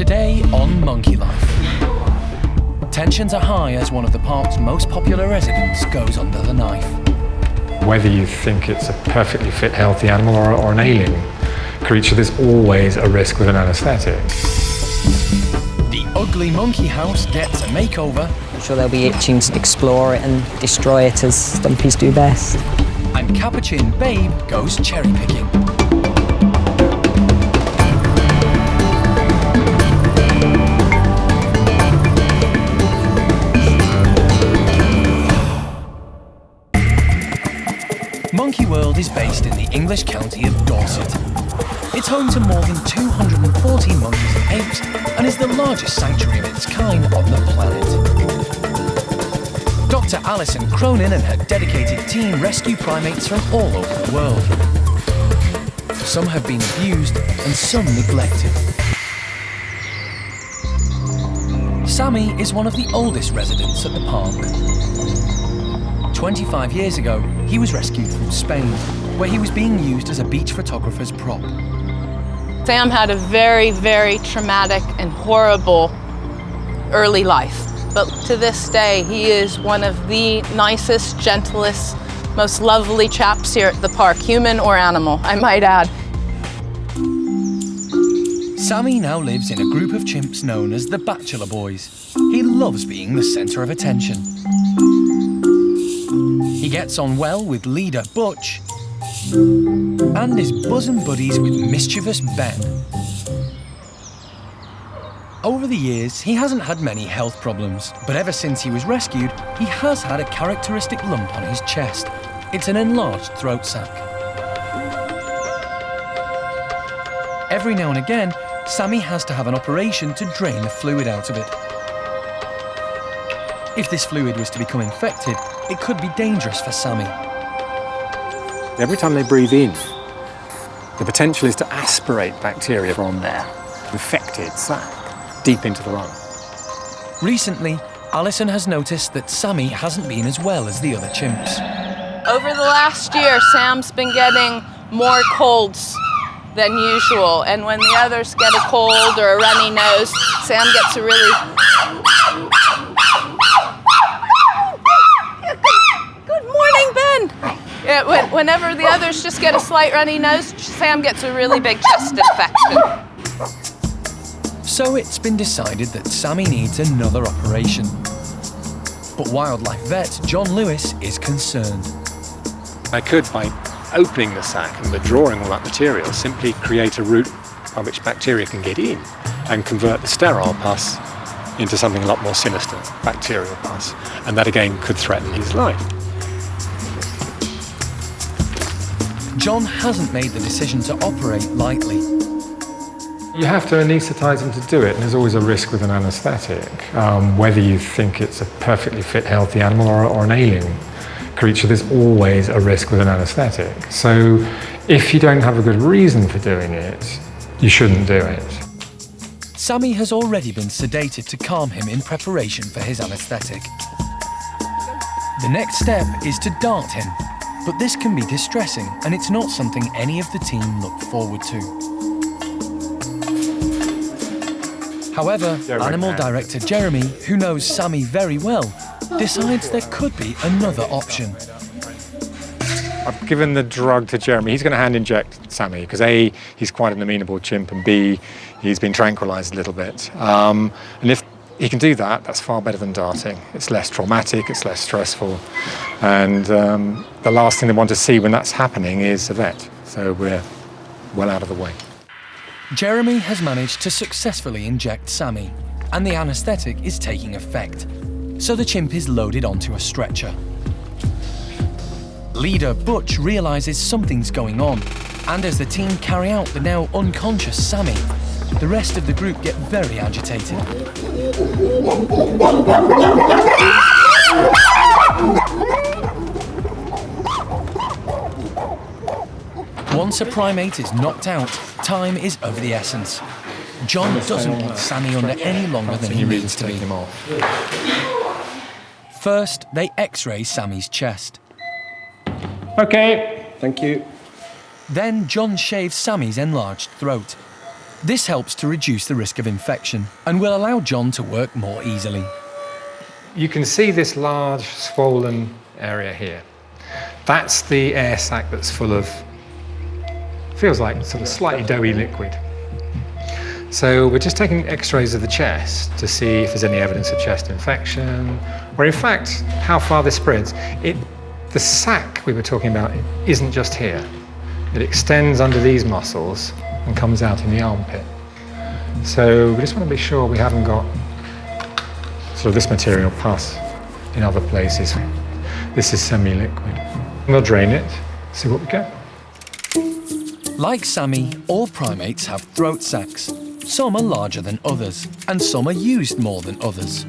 Today on Monkey Life. Tensions are high as one of the park's most popular residents goes under the knife. Whether you think it's a perfectly fit, healthy animal or an alien creature, there's always a risk with an anaesthetic. The ugly monkey house gets a makeover. I'm sure they'll be itching to explore it and destroy it as Stumpys do best. And Capuchin Babe goes cherry picking. Monkey World is based in the English county of Dorset. It's home to more than 240 monkeys and apes and is the largest sanctuary of its kind on the planet. Dr. Alison Cronin and her dedicated team rescue primates from all over the world. Some have been abused and some neglected. Sammy is one of the oldest residents at the park. 25 years ago, he was rescued from Spain, where he was being used as a beach photographer's prop. Sam had a very, very traumatic and horrible early life. But to this day, he is one of the nicest, gentlest, most lovely chaps here at the park, human or animal, I might add. Sammy now lives in a group of chimps known as the Bachelor Boys. He loves being the centre of attention. He gets on well with leader Butch and is bosom buddies with mischievous Ben. Over the years, he hasn't had many health problems, but ever since he was rescued, he has had a characteristic lump on his chest. It's an enlarged throat sac. Every now and again, Sammy has to have an operation to drain the fluid out of it. If this fluid was to become infected, it could be dangerous for Sammy. Every time they breathe in, the potential is to aspirate bacteria from their infected sac deep into the lung. Recently, Alison has noticed that Sammy hasn't been as well as the other chimps. Over the last year, Sam's been getting more colds than usual, and when the others get a cold or a runny nose, Sam gets a really... Good morning, Ben! Yeah, whenever the others just get a slight runny nose, Sam gets a really big chest infection. So it's been decided that Sammy needs another operation. But wildlife vet John Lewis is concerned. I could, by opening the sac and withdrawing all that material, simply create a route by which bacteria can get in and convert the sterile pus into something a lot more sinister, bacterial pus. And that again could threaten his life. John hasn't made the decision to operate lightly. You have to anaesthetise him to do it, and there's always a risk with an anaesthetic. Whether you think it's a perfectly fit, healthy animal or an alien creature, there's always a risk with an anaesthetic. So if you don't have a good reason for doing it, you shouldn't do it. Sammy has already been sedated to calm him in preparation for his anaesthetic. The next step is to dart him, but this can be distressing and it's not something any of the team look forward to. However, animal director Jeremy, who knows Sammy very well, decides there could be another option. I've given the drug to Jeremy. He's going to hand inject Sammy because A, he's quite an amenable chimp, and B, he's been tranquilised a little bit. And if he can do that, that's far better than darting. It's less traumatic, it's less stressful, and the last thing they want to see when that's happening is a vet. So we're well out of the way. Jeremy has managed to successfully inject Sammy, and the anaesthetic is taking effect. So the chimp is loaded onto a stretcher. Leader Butch realises something's going on, and as the team carry out the now unconscious Sammy, the rest of the group get very agitated. Once a primate is knocked out, time is of the essence. John doesn't want Sammy under any longer than he needs to be. First, they X-ray Sammy's chest. Okay. Thank you. Then John shaves Sammy's enlarged throat. This helps to reduce the risk of infection and will allow John to work more easily. You can see this large swollen area here. That's the air sac that's full of, feels like sort of slightly doughy liquid. So we're just taking x-rays of the chest to see if there's any evidence of chest infection, or in fact, how far this spreads. The sac we were talking about isn't just here. It extends under these muscles and comes out in the armpit. So we just want to be sure we haven't got sort of this material pus in other places. This is semi-liquid. We'll drain it, see what we get. Like Sammy, all primates have throat sacs. Some are larger than others, and some are used more than others.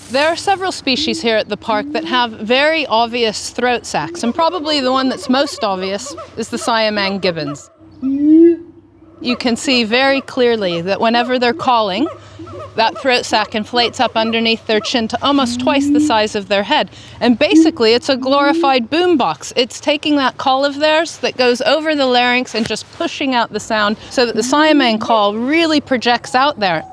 There are several species here at the park that have very obvious throat sacs, and probably the one that's most obvious is the Siamang gibbons. You can see very clearly that whenever they're calling, that throat sac inflates up underneath their chin to almost twice the size of their head. And basically, it's a glorified boombox. It's taking that call of theirs that goes over the larynx and just pushing out the sound so that the Siamang call really projects out there.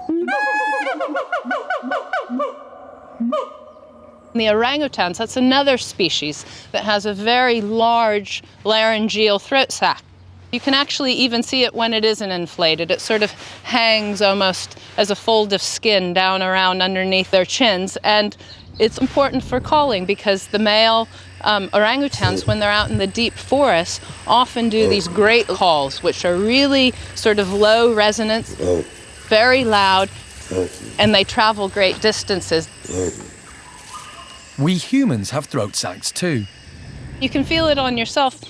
The orangutans, that's another species that has a very large laryngeal throat sac. You can actually even see it when it isn't inflated. It sort of hangs almost as a fold of skin down around underneath their chins. And it's important for calling because the male orangutans, when they're out in the deep forest, often do these great calls, which are really sort of low resonance, very loud, and they travel great distances. We humans have throat sacs too. You can feel it on yourself.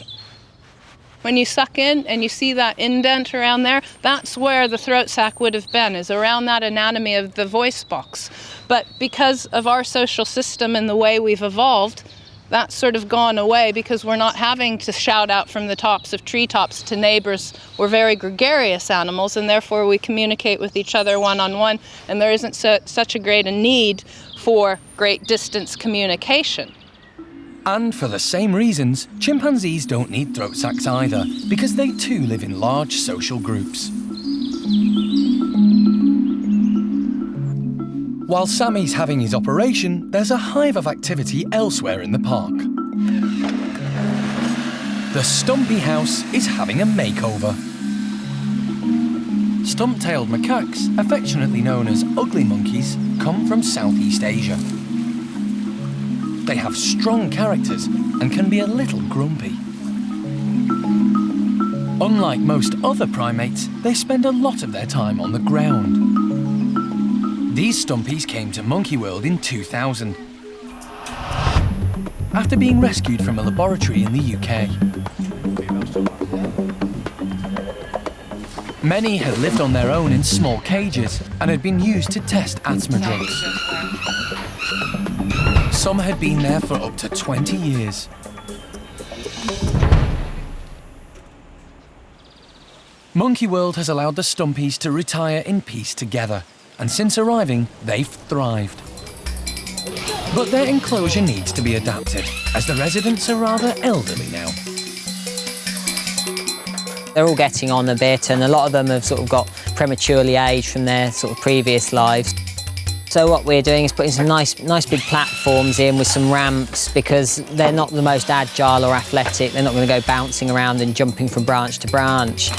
When you suck in and you see that indent around there, that's where the throat sac would have been, is around that anatomy of the voice box. But because of our social system and the way we've evolved, that's sort of gone away because we're not having to shout out from the tops of treetops to neighbors. We're very gregarious animals, and therefore we communicate with each other one-on-one, and there isn't such a great a need for great distance communication. And for the same reasons, chimpanzees don't need throat sacs either, because they too live in large social groups. While Sammy's having his operation, there's a hive of activity elsewhere in the park. The Stumpy house is having a makeover. Stump-tailed macaques, affectionately known as ugly monkeys, come from Southeast Asia. They have strong characters and can be a little grumpy. Unlike most other primates, they spend a lot of their time on the ground. These Stumpys came to Monkey World in 2000, after being rescued from a laboratory in the UK. Many had lived on their own in small cages and had been used to test asthma drugs. Some had been there for up to 20 years. Monkey World has allowed the Stumpys to retire in peace together, and since arriving, they've thrived. But their enclosure needs to be adapted, as the residents are rather elderly now. They're all getting on a bit, and a lot of them have sort of got prematurely aged from their sort of previous lives. So what we're doing is putting some nice big platforms in with some ramps, because they're not the most agile or athletic. They're not going to go bouncing around and jumping from branch to branch.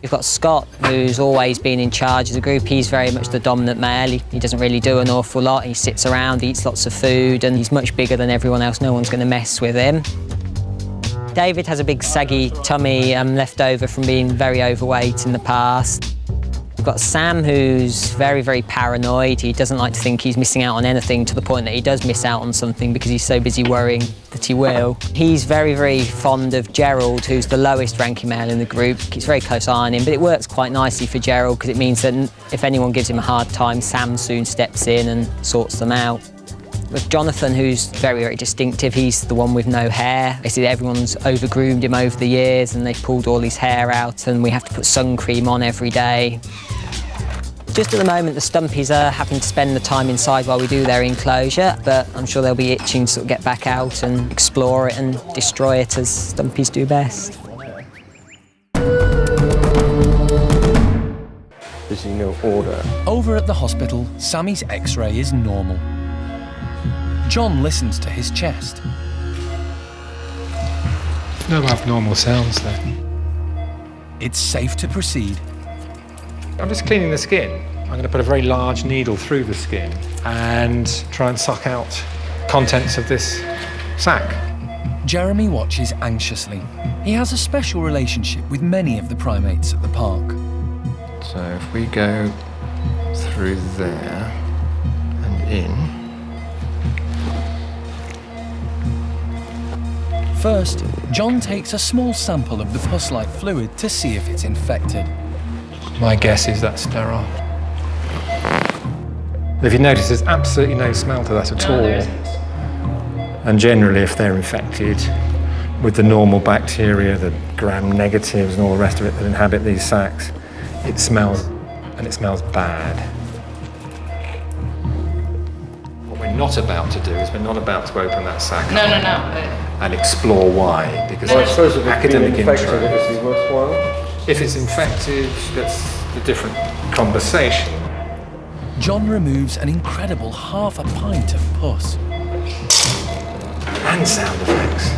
We've got Scott, who's always been in charge of the group. He's very much the dominant male. He doesn't really do an awful lot. He sits around, eats lots of food, and he's much bigger than everyone else. No one's going to mess with him. David has a big saggy tummy left over from being very overweight in the past. We've got Sam, who's very, very paranoid. He doesn't like to think he's missing out on anything, to the point that he does miss out on something because he's so busy worrying that he will. He's very, very fond of Gerald, who's the lowest ranking male in the group. Keeps very close eye on him, but it works quite nicely for Gerald because it means that if anyone gives him a hard time, Sam soon steps in and sorts them out. With Jonathan, who's very, very distinctive, he's the one with no hair. Basically, everyone's over-groomed him over the years and they've pulled all his hair out, and we have to put sun cream on every day. Just at the moment, the Stumpys are having to spend the time inside while we do their enclosure, but I'm sure they'll be itching to sort of get back out and explore it and destroy it as Stumpys do best. There's no order. Over at the hospital, Sammy's X-ray is normal. John listens to his chest. No abnormal sounds there. It's safe to proceed. I'm just cleaning the skin. I'm going to put a very large needle through the skin and try and suck out contents of this sac. Jeremy watches anxiously. He has a special relationship with many of the primates at the park. So if we go through there and in. First, John takes a small sample of the pus-like fluid to see if it's infected. My guess is that's sterile. If you notice, there's absolutely no smell to that at all. And generally, if they're infected with the normal bacteria, the gram-negatives and all the rest of it that inhabit these sacs, it smells, and it smells bad. What we're not about to do is we're not about to open that sac No. and explore why, because I suppose if it's academic been infected, intro. is it worthwhile? If it's infected, that's a different conversation. John removes an incredible half a pint of pus. And sound effects.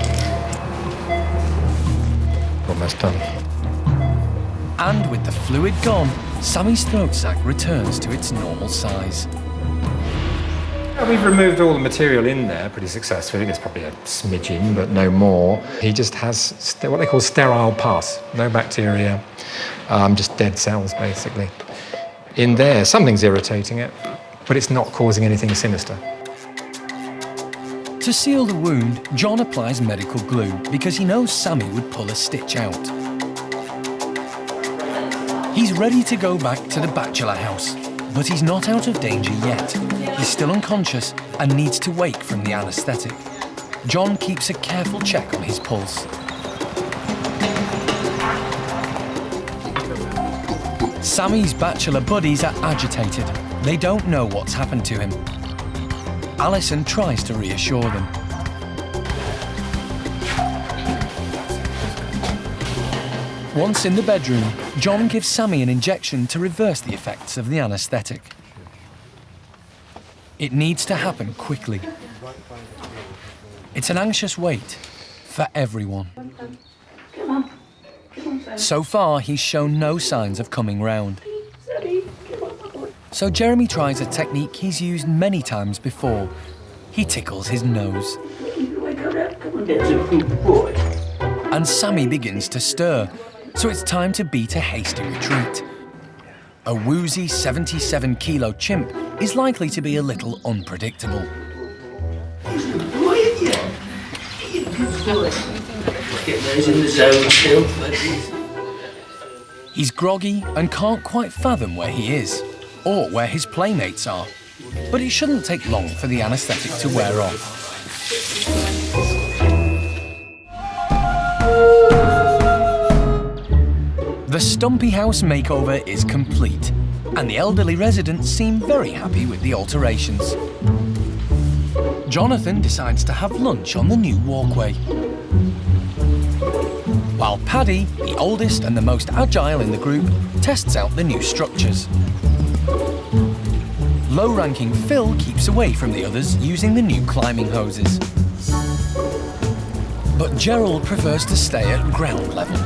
Almost done. And with the fluid gone, Sammy's throat sac returns to its normal size. We've removed all the material in there pretty successfully. There's probably a smidgen, but no more. He just has what they call sterile pus. No bacteria, just dead cells, basically. In there, something's irritating it, but it's not causing anything sinister. To seal the wound, John applies medical glue because he knows Sammy would pull a stitch out. He's ready to go back to the bachelor house, but he's not out of danger yet. He's still unconscious and needs to wake from the anaesthetic. John keeps a careful check on his pulse. Sammy's bachelor buddies are agitated. They don't know what's happened to him. Alison tries to reassure them. Once in the bedroom, John gives Sammy an injection to reverse the effects of the anaesthetic. It needs to happen quickly. It's an anxious wait for everyone. So far, he's shown no signs of coming round. So Jeremy tries a technique he's used many times before. He tickles his nose. And Sammy begins to stir, so it's time to beat a hasty retreat. A woozy 77-kilo chimp is likely to be a little unpredictable. He's groggy and can't quite fathom where he is, or where his playmates are. But it shouldn't take long for the anaesthetic to wear off. The Stumpy house makeover is complete, and the elderly residents seem very happy with the alterations. Jonathan decides to have lunch on the new walkway, while Paddy, the oldest and the most agile in the group, tests out the new structures. Low-ranking Phil keeps away from the others using the new climbing hoses. But Gerald prefers to stay at ground level.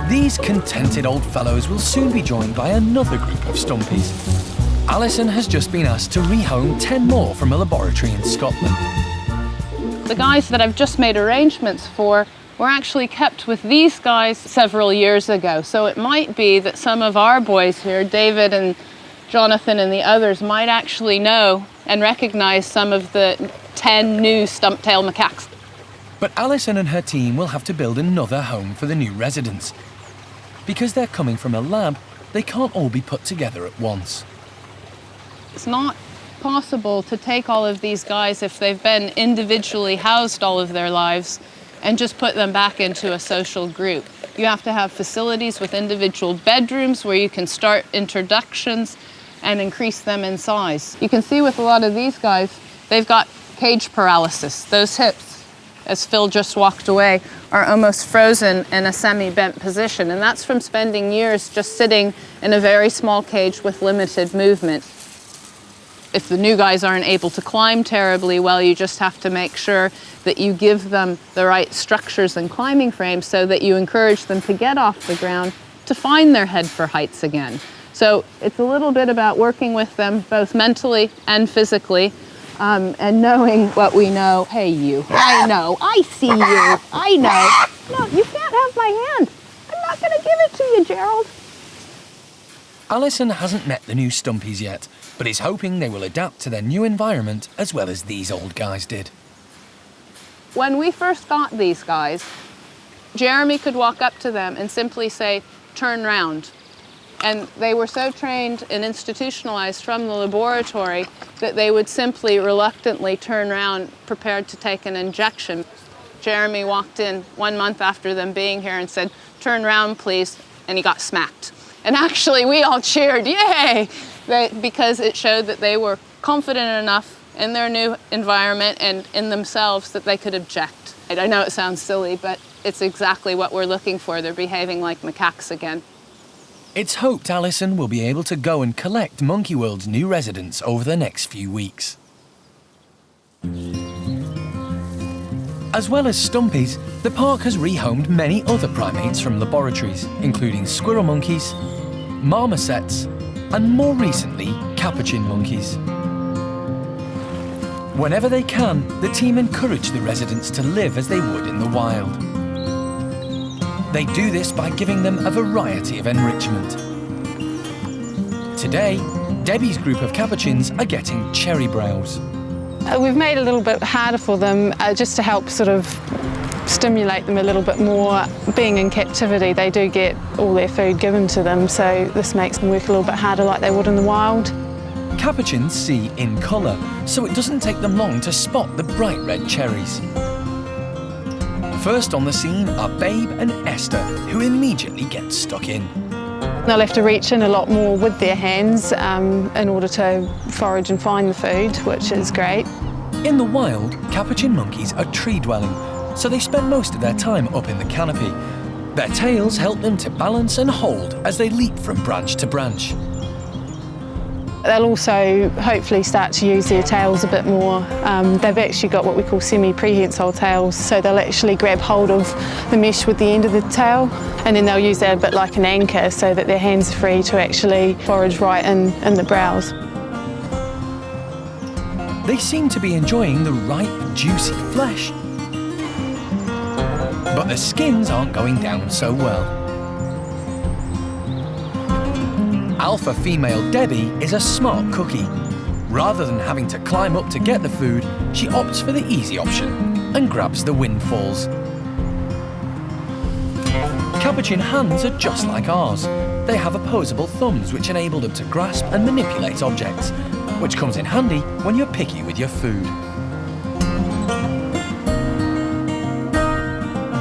These contented old fellows will soon be joined by another group of Stumpys. Alison has just been asked to rehome 10 more from a laboratory in Scotland. The guys that I've just made arrangements for were actually kept with these guys several years ago. So it might be that some of our boys here, David and Jonathan and the others, might actually know and recognize some of the 10 new stump-tailed macaques. But Alison and her team will have to build another home for the new residents. Because they're coming from a lab, they can't all be put together at once. It's not possible to take all of these guys if they've been individually housed all of their lives and just put them back into a social group. You have to have facilities with individual bedrooms where you can start introductions and increase them in size. You can see with a lot of these guys, they've got cage paralysis. Those hips, as Phil just walked away, are almost frozen in a semi-bent position, and that's from spending years just sitting in a very small cage with limited movement. If the new guys aren't able to climb terribly well, you just have to make sure that you give them the right structures and climbing frames so that you encourage them to get off the ground to find their head for heights again. So it's a little bit about working with them both mentally and physically, and knowing what we know. Hey, you. I know. I see you. I know. No, you can't have my hand. I'm not going to give it to you, Gerald. Alison hasn't met the new Stumpys yet, but is hoping they will adapt to their new environment as well as these old guys did. When we first got these guys, Jeremy could walk up to them and simply say, turn round. And they were so trained and institutionalized from the laboratory that they would simply reluctantly turn around, prepared to take an injection. Jeremy walked in 1 month after them being here and said, turn round, please, and he got smacked. And actually, we all cheered, yay, because it showed that they were confident enough in their new environment and in themselves that they could object. I know it sounds silly, but it's exactly what we're looking for. They're behaving like macaques again. It's hoped Alison will be able to go and collect Monkey World's new residents over the next few weeks. As well as Stumpys, the park has rehomed many other primates from laboratories, including squirrel monkeys, marmosets, and more recently, capuchin monkeys. Whenever they can, the team encourage the residents to live as they would in the wild. They do this by giving them a variety of enrichment. Today, Debbie's group of capuchins are getting cherry browse. We've made it a little bit harder for them just to help sort of stimulate them a little bit more. Being in captivity, they do get all their food given to them, so this makes them work a little bit harder like they would in the wild. Capuchins see in colour, so it doesn't take them long to spot the bright red cherries. First on the scene are Babe and Esther, who immediately get stuck in. They'll have to reach in a lot more with their hands in order to forage and find the food, which is great. In the wild, capuchin monkeys are tree-dwelling, so they spend most of their time up in the canopy. Their tails help them to balance and hold as they leap from branch to branch. They'll also hopefully start to use their tails a bit more. They've actually got what we call semi-prehensile tails, so they'll actually grab hold of the mesh with the end of the tail, and then they'll use that a bit like an anchor so that their hands are free to actually forage right in the browse. They seem to be enjoying the ripe, juicy flesh. But the skins aren't going down so well. Alpha female Debbie is a smart cookie. Rather than having to climb up to get the food, she opts for the easy option and grabs the windfalls. Capuchin hands are just like ours. They have opposable thumbs which enable them to grasp and manipulate objects, which comes in handy when you're picky with your food.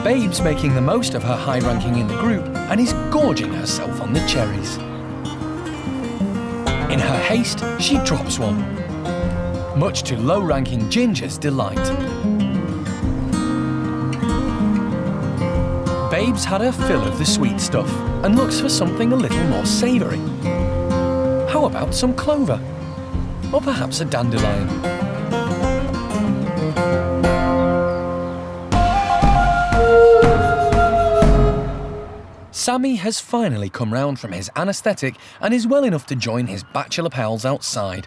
Babe's making the most of her high ranking in the group and is gorging herself on the cherries. In her haste, she drops one, much to low-ranking Ginger's delight. Babe's had her fill of the sweet stuff and looks for something a little more savoury. How about some clover? Or perhaps a dandelion? Sammy has finally come round from his anaesthetic and is well enough to join his bachelor pals outside.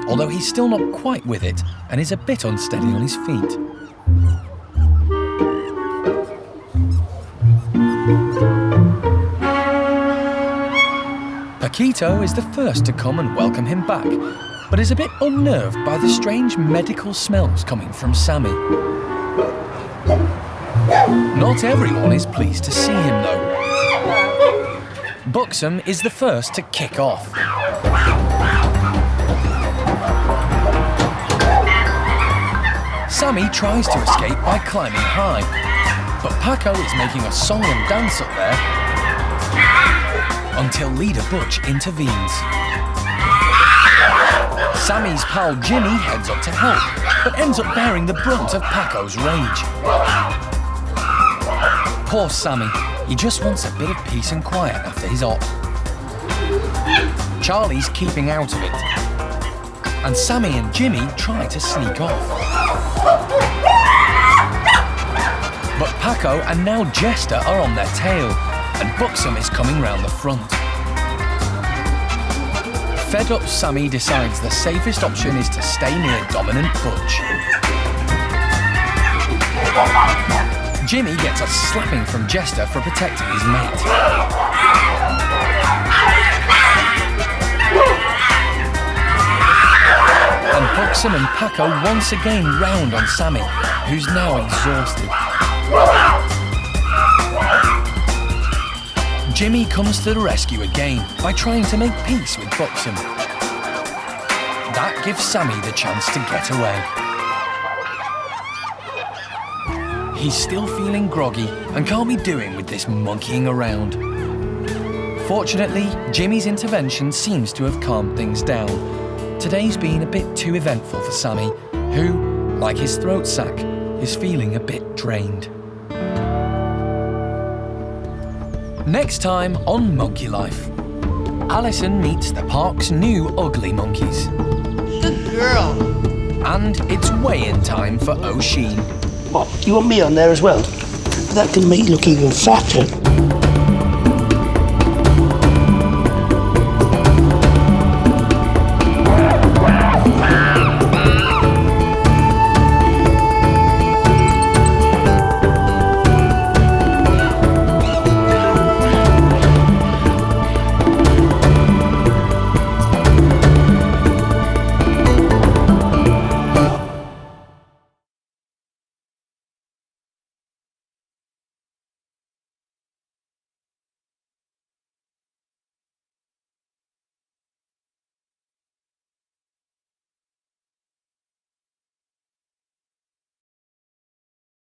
Although he's still not quite with it and is a bit unsteady on his feet. Paquito is the first to come and welcome him back, but is a bit unnerved by the strange medical smells coming from Sammy. Not everyone is pleased to see him, though. Buxom is the first to kick off. Sammy tries to escape by climbing high, but Paco is making a song and dance up there until leader Butch intervenes. Sammy's pal Jimmy heads up to help, but ends up bearing the brunt of Paco's rage. Poor Sammy, he just wants a bit of peace and quiet after his op. Charlie's keeping out of it, and Sammy and Jimmy try to sneak off. But Paco and now Jester are on their tail, and Buxom is coming round the front. Fed up Sammy decides the safest option is to stay near dominant Butch. Jimmy gets a slapping from Jester for protecting his mate. And Buxom and Paco once again round on Sammy, who's now exhausted. Jimmy comes to the rescue again by trying to make peace with Buxom. That gives Sammy the chance to get away. He's still feeling groggy and can't be doing with this monkeying around. Fortunately, Jimmy's intervention seems to have calmed things down. Today's been a bit too eventful for Sammy, who, like his throat sac, is feeling a bit drained. Next time on Monkey Life, Alison meets the park's new ugly monkeys. Good girl. And it's weigh-in time for O'Sheen. What, you want me on there as well? That can make you look even fatter.